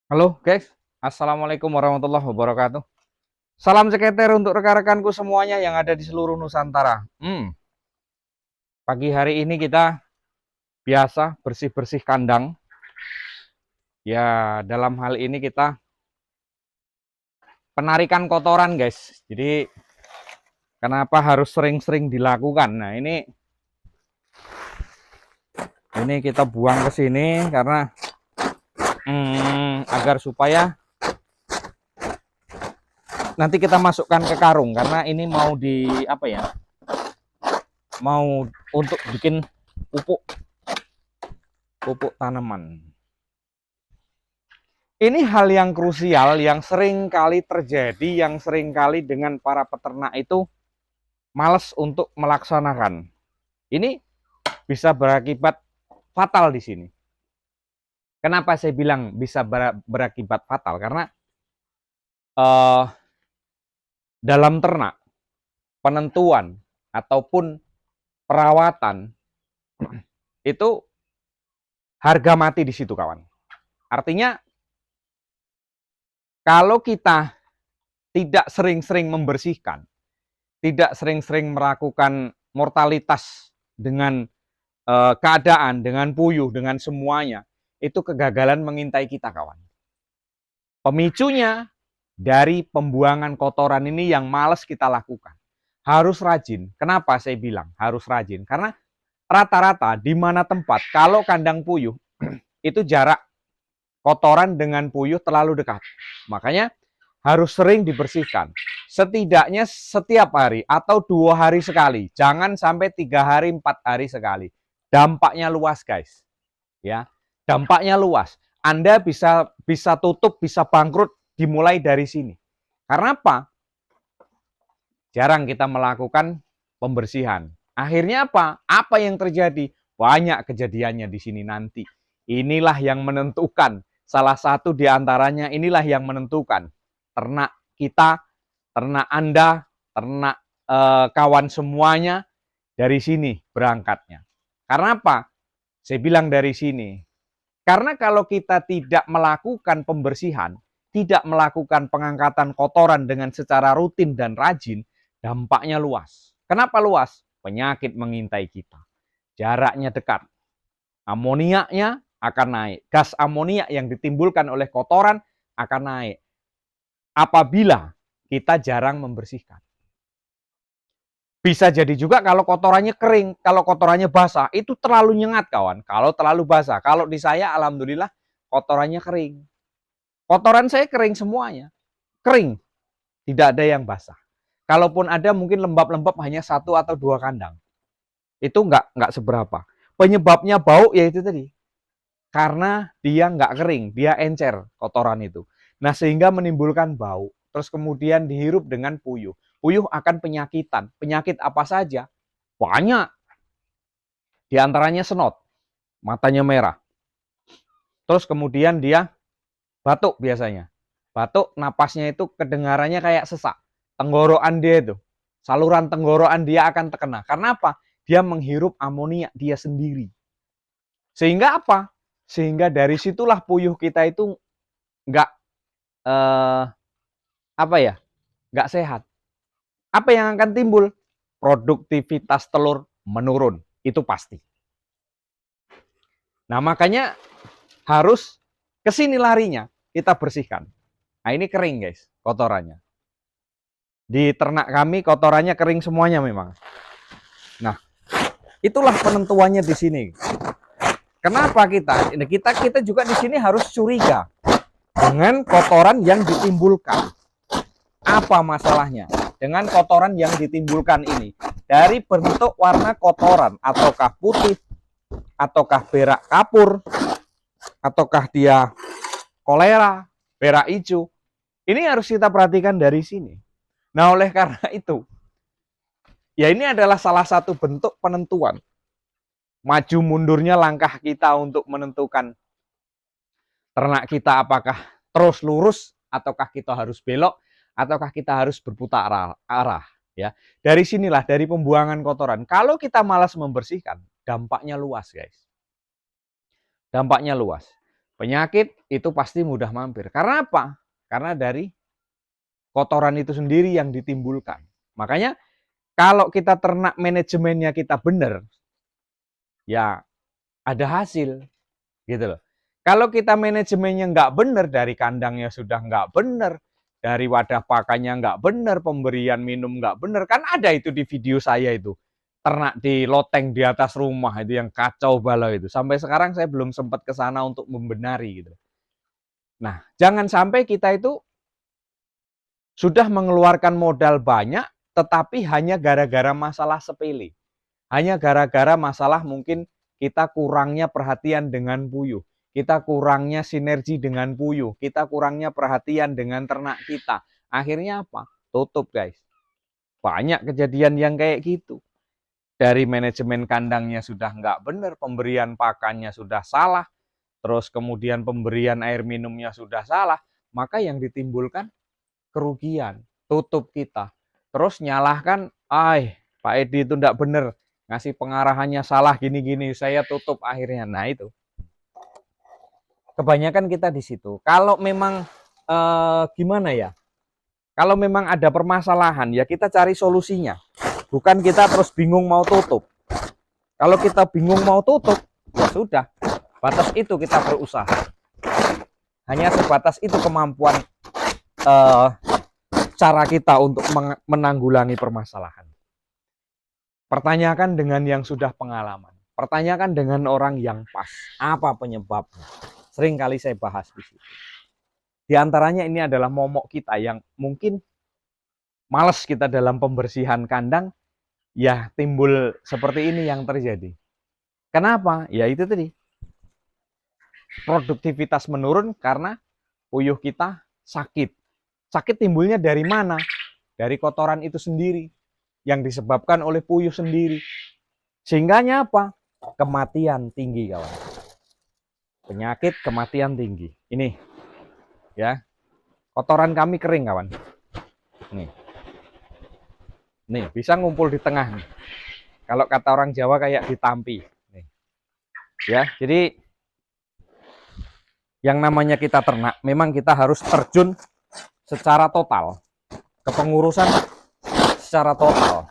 Halo guys, Assalamualaikum warahmatullahi wabarakatuh. Salam seketer untuk rekan-rekanku semuanya yang ada di seluruh Nusantara. Pagi hari ini kita biasa bersih-bersih kandang. Ya, dalam hal ini kita penarikan kotoran guys. Jadi, kenapa harus sering-sering dilakukan? Nah, ini kita buang ke sini karena agar supaya nanti kita masukkan ke karung karena ini mau di apa ya? Mau untuk bikin pupuk tanaman. Ini hal yang krusial yang sering kali terjadi, yang sering kali dengan para peternak itu malas untuk melaksanakan. Ini bisa berakibat fatal di sini. Kenapa saya bilang bisa berakibat fatal? Karena dalam ternak, penentuan ataupun perawatan itu harga mati di situ kawan. Artinya kalau kita tidak sering-sering membersihkan, tidak sering-sering melakukan mortalitas dengan keadaan, dengan puyuh, dengan semuanya, itu kegagalan mengintai kita kawan. Pemicunya dari pembuangan kotoran ini yang males kita lakukan. Harus rajin. Kenapa saya bilang harus rajin? Karena rata-rata di mana tempat, kalau kandang puyuh, itu jarak kotoran dengan puyuh terlalu dekat. Makanya harus sering dibersihkan. Setidaknya setiap hari atau 2 hari sekali. Jangan sampai 3 hari, 4 hari sekali. Dampaknya luas guys. Ya, dampaknya luas. Anda bisa tutup, bisa bangkrut dimulai dari sini. Karena apa? Jarang kita melakukan pembersihan. Akhirnya apa? Apa yang terjadi? Banyak kejadiannya di sini nanti. Inilah yang menentukan. Salah satu di antaranya inilah yang menentukan. Ternak kita, ternak Anda, ternak kawan semuanya dari sini berangkatnya. Karena apa? Saya bilang dari sini. Karena kalau kita tidak melakukan pembersihan, tidak melakukan pengangkatan kotoran dengan secara rutin dan rajin, dampaknya luas. Kenapa luas? Penyakit mengintai kita. Jaraknya dekat. Amoniaknya akan naik. Gas amoniak yang ditimbulkan oleh kotoran akan naik. Apabila kita jarang membersihkan. Bisa jadi juga kalau kotorannya kering, kalau kotorannya basah, itu terlalu nyengat kawan. Kalau terlalu basah, kalau di saya alhamdulillah kotorannya kering. Kotoran saya kering semuanya, kering, tidak ada yang basah. Kalaupun ada mungkin lembab-lembab hanya 1 atau 2 kandang. Itu nggak seberapa. Penyebabnya bau ya itu tadi. Karena dia nggak kering, dia encer kotoran itu. Nah sehingga menimbulkan bau. Terus kemudian dihirup dengan puyuh. Puyuh akan penyakitan. Penyakit apa saja? Banyak. Di antaranya senot, matanya merah. Terus kemudian dia batuk biasanya. Batuk, napasnya itu kedengarannya kayak sesak. Tenggorokan dia itu, saluran tenggorokan dia akan terkena. Karena apa? Dia menghirup amoniak dia sendiri. Sehingga apa? Sehingga dari situlah puyuh kita itu nggak apa ya? Nggak sehat. Apa yang akan timbul? Produktivitas telur menurun. Itu pasti. Nah makanya harus kesini larinya, kita bersihkan. Nah ini kering guys, kotorannya. Di ternak kami kotorannya kering semuanya memang. Nah, itulah penentuannya di sini. Kenapa kita juga di sini harus curiga dengan kotoran yang ditimbulkan. Apa masalahnya dengan kotoran yang ditimbulkan ini? Dari bentuk warna kotoran, ataukah putih, ataukah berak kapur, ataukah dia kolera, berak hijau. Ini harus kita perhatikan dari sini. Nah, oleh karena itu, ya ini adalah salah satu bentuk penentuan maju mundurnya langkah kita untuk menentukan ternak kita apakah terus lurus ataukah kita harus belok ataukah kita harus berputar arah ya. Dari sinilah dari pembuangan kotoran. Kalau kita malas membersihkan, dampaknya luas, guys. Dampaknya luas. Penyakit itu pasti mudah mampir. Karena apa? Karena dari kotoran itu sendiri yang ditimbulkan. Makanya kalau kita ternak manajemennya kita benar, ya ada hasil gitu loh. Kalau kita manajemennya nggak benar, dari kandangnya sudah nggak benar, dari wadah pakannya nggak benar, pemberian minum nggak benar, kan ada itu di video saya itu, ternak di loteng di atas rumah itu yang kacau balau itu. Sampai sekarang saya belum sempat ke sana untuk membenari gitu. Nah, jangan sampai kita itu sudah mengeluarkan modal banyak, tetapi hanya gara-gara masalah sepele. Hanya gara-gara masalah mungkin kita kurangnya perhatian dengan puyuh. Kita kurangnya sinergi dengan puyuh. Kita kurangnya perhatian dengan ternak kita. Akhirnya apa? Tutup, guys. Banyak kejadian yang kayak gitu. Dari manajemen kandangnya sudah nggak benar, pemberian pakannya sudah salah, terus kemudian pemberian air minumnya sudah salah, maka yang ditimbulkan kerugian, tutup kita. Terus nyalahkan, Pak Edi itu enggak benar, ngasih pengarahannya salah gini-gini, saya tutup akhirnya. Nah itu, kebanyakan kita di situ. Kalau memang gimana ya, kalau memang ada permasalahan, ya kita cari solusinya. Bukan kita terus bingung mau tutup. Kalau kita bingung mau tutup, ya sudah, batas itu kita berusaha. Hanya sebatas itu kemampuan cara kita untuk menanggulangi permasalahan. Pertanyakan dengan yang sudah pengalaman. Pertanyakan dengan orang yang pas. Apa penyebabnya? Sering kali saya bahas di situ. Di antaranya ini adalah momok kita yang mungkin males kita dalam pembersihan kandang, ya timbul seperti ini yang terjadi. Kenapa? Ya itu tadi. Produktivitas menurun karena puyuh kita sakit. Sakit timbulnya dari mana? Dari kotoran itu sendiri, yang disebabkan oleh puyuh sendiri. Sehingganya apa? Kematian tinggi, kawan. Penyakit kematian tinggi. Ini ya. Kotoran kami kering, kawan. Nih, bisa ngumpul di tengah nih. Kalau kata orang Jawa kayak ditampi. Nih. Ya, jadi yang namanya kita ternak, memang kita harus terjun secara total. Kepengurusan secara total.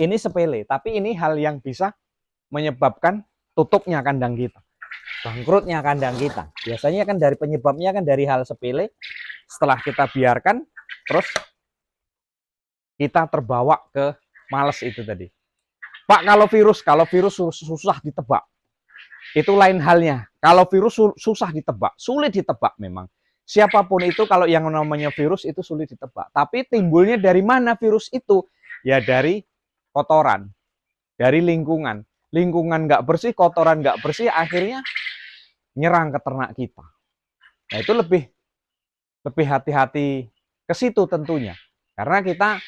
Ini sepele, tapi ini hal yang bisa menyebabkan tutupnya kandang kita, bangkrutnya kandang kita. Biasanya kan dari penyebabnya kan dari hal sepele, setelah kita biarkan, terus kita terbawa ke males itu tadi. Pak, kalau virus susah ditebak, itu lain halnya. Kalau virus susah ditebak, sulit ditebak memang. Siapapun itu, kalau yang namanya virus itu sulit ditebak. Tapi timbulnya dari mana virus itu? Ya dari kotoran, dari lingkungan. Lingkungan nggak bersih, kotoran nggak bersih, akhirnya nyerang ke ternak kita. Nah itu lebih hati-hati ke situ tentunya. Karena kita,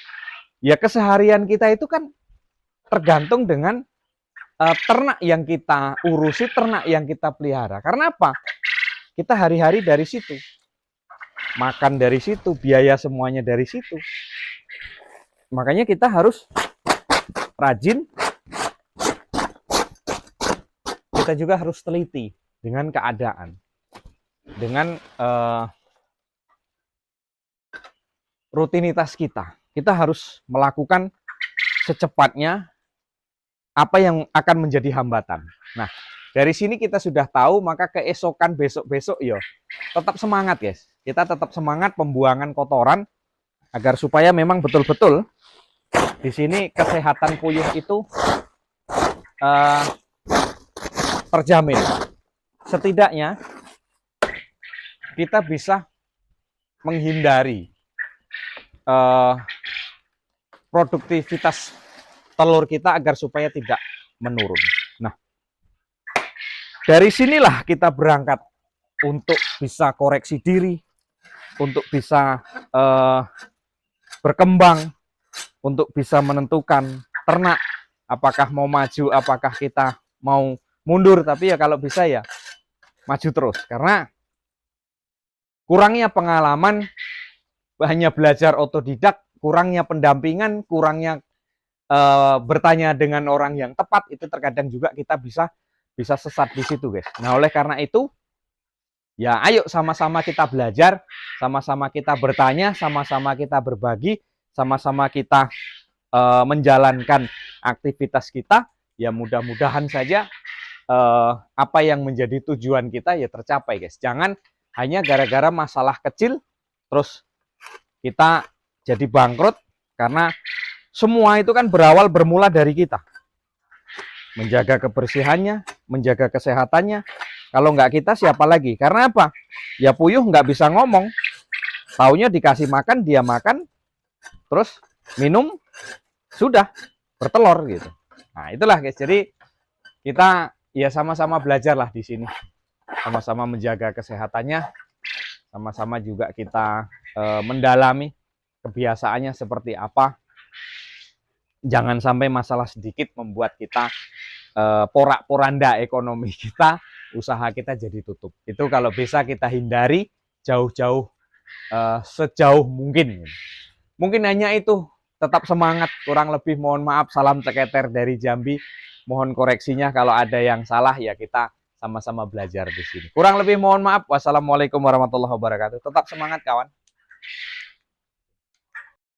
ya keseharian kita itu kan tergantung dengan ternak yang kita urusi, ternak yang kita pelihara. Karena apa? Kita hari-hari dari situ. Makan dari situ, biaya semuanya dari situ. Makanya kita harus rajin, kita juga harus teliti dengan keadaan, dengan rutinitas kita. Kita harus melakukan secepatnya apa yang akan menjadi hambatan. Nah, dari sini kita sudah tahu, maka keesokan besok-besok ya tetap semangat, guys. Kita tetap semangat pembuangan kotoran agar supaya memang betul-betul di sini kesehatan puyuh itu terjamin. Setidaknya kita bisa menghindari produktivitas telur kita agar supaya tidak menurun. Nah, dari sinilah kita berangkat untuk bisa koreksi diri, untuk bisa berkembang, untuk bisa menentukan ternak apakah mau maju, apakah kita mau mundur. Tapi ya kalau bisa ya maju terus, karena kurangnya pengalaman, hanya belajar otodidak, kurangnya pendampingan, kurangnya bertanya dengan orang yang tepat, itu terkadang juga kita bisa sesat di situ, guys. Nah, oleh karena itu, ya ayo sama-sama kita belajar, sama-sama kita bertanya, sama-sama kita berbagi, sama-sama kita menjalankan aktivitas kita. Ya mudah-mudahan saja apa yang menjadi tujuan kita ya tercapai, guys. Jangan hanya gara-gara masalah kecil terus kita jadi bangkrut, karena semua itu kan bermula dari kita. Menjaga kebersihannya, menjaga kesehatannya. Kalau nggak kita, siapa lagi? Karena apa? Ya puyuh nggak bisa ngomong. Taunya dikasih makan, dia makan, terus minum, sudah bertelur gitu. Nah, itulah guys. Jadi kita ya sama-sama belajar lah di sini. Sama-sama menjaga kesehatannya, sama-sama juga kita mendalami kebiasaannya seperti apa. Jangan sampai masalah sedikit membuat kita porak-poranda ekonomi kita, usaha kita jadi tutup. Itu kalau bisa kita hindari jauh-jauh, sejauh mungkin. Mungkin hanya itu. Tetap semangat. Kurang lebih mohon maaf, salam ceketer dari Jambi. Mohon koreksinya kalau ada yang salah, ya kita sama-sama belajar di sini. Kurang lebih mohon maaf. Wassalamualaikum warahmatullahi wabarakatuh. Tetap semangat kawan.